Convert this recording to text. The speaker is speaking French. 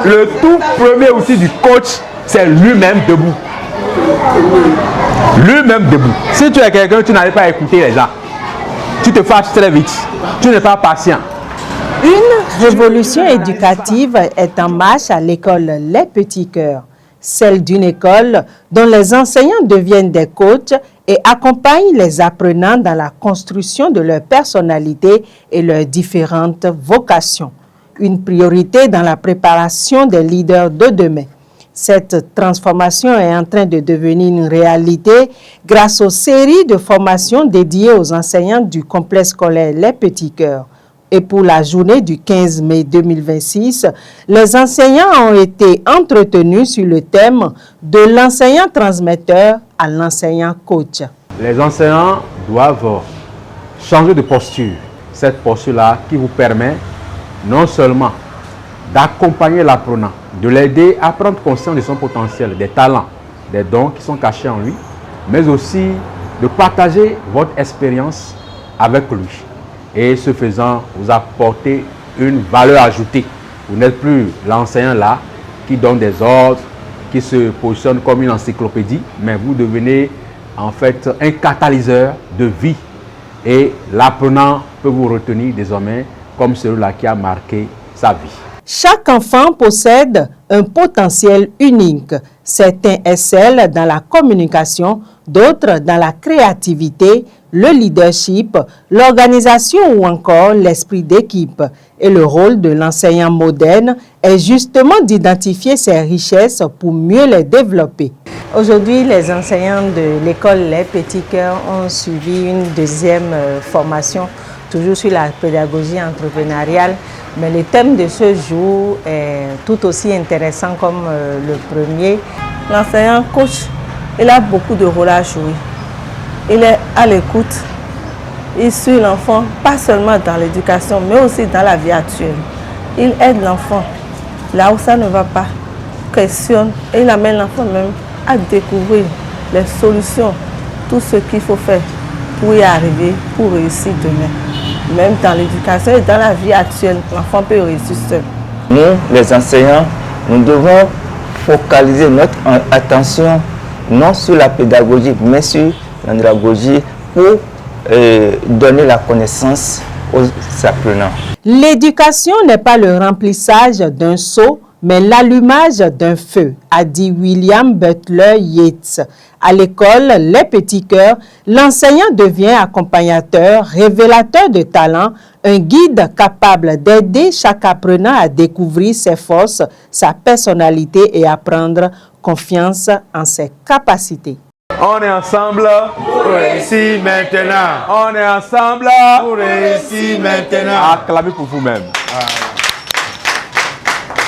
Le tout premier outil du coach, c'est lui-même debout. Lui-même debout. Si tu es quelqu'un, tu n'arrives pas à écouter les gens. Tu te fâches très vite. Tu n'es pas patient. Une révolution éducative est en marche à l'école Les Petits Cœurs. Celle d'une école dont les enseignants deviennent des coachs et accompagnent les apprenants dans la construction de leur personnalité et leurs différentes vocations. Une priorité dans la préparation des leaders de demain. Cette transformation est en train de devenir une réalité grâce aux séries de formations dédiées aux enseignants du complexe scolaire Les Petits Cœurs. Et pour la journée du 15 mai 2026, les enseignants ont été entretenus sur le thème de l'enseignant transmetteur à l'enseignant coach. Les enseignants doivent changer de posture. Cette posture-là qui vous permet non seulement d'accompagner l'apprenant, de l'aider à prendre conscience de son potentiel, des talents, des dons qui sont cachés en lui, mais aussi de partager votre expérience avec lui. Et ce faisant, vous apportez une valeur ajoutée. Vous n'êtes plus l'enseignant là qui donne des ordres, qui se positionne comme une encyclopédie, mais vous devenez en fait un catalyseur de vie. Et l'apprenant peut vous retenir désormais comme celui-là qui a marqué sa vie. Chaque enfant possède un potentiel unique. Certains excellent dans la communication, d'autres dans la créativité, le leadership, l'organisation ou encore l'esprit d'équipe. Et le rôle de l'enseignant moderne est justement d'identifier ces richesses pour mieux les développer. Aujourd'hui, les enseignants de l'école Les Petits Cœurs ont suivi une deuxième formation, toujours sur la pédagogie entrepreneuriale. Mais le thème de ce jour est tout aussi intéressant comme le premier. L'enseignant coach, il a beaucoup de rôles à jouer. Il est à l'écoute, il suit l'enfant, pas seulement dans l'éducation, mais aussi dans la vie actuelle. Il aide l'enfant là où ça ne va pas, questionne et il amène l'enfant même à découvrir les solutions, tout ce qu'il faut faire pour y arriver, pour réussir demain. Même dans l'éducation et dans la vie actuelle, l'enfant peut réussir seul. Nous, les enseignants, nous devons focaliser notre attention non sur la pédagogie, mais sur l'andragogie pour donner la connaissance aux apprenants. L'éducation n'est pas le remplissage d'un seau, mais l'allumage d'un feu, a dit William Butler Yeats. À l'école Les Petits Cœurs, l'enseignant devient accompagnateur, révélateur de talent, un guide capable d'aider chaque apprenant à découvrir ses forces, sa personnalité et à prendre confiance en ses capacités. On est ensemble pour réussir maintenant. On est ensemble pour réussir maintenant. Acclamez pour vous-même.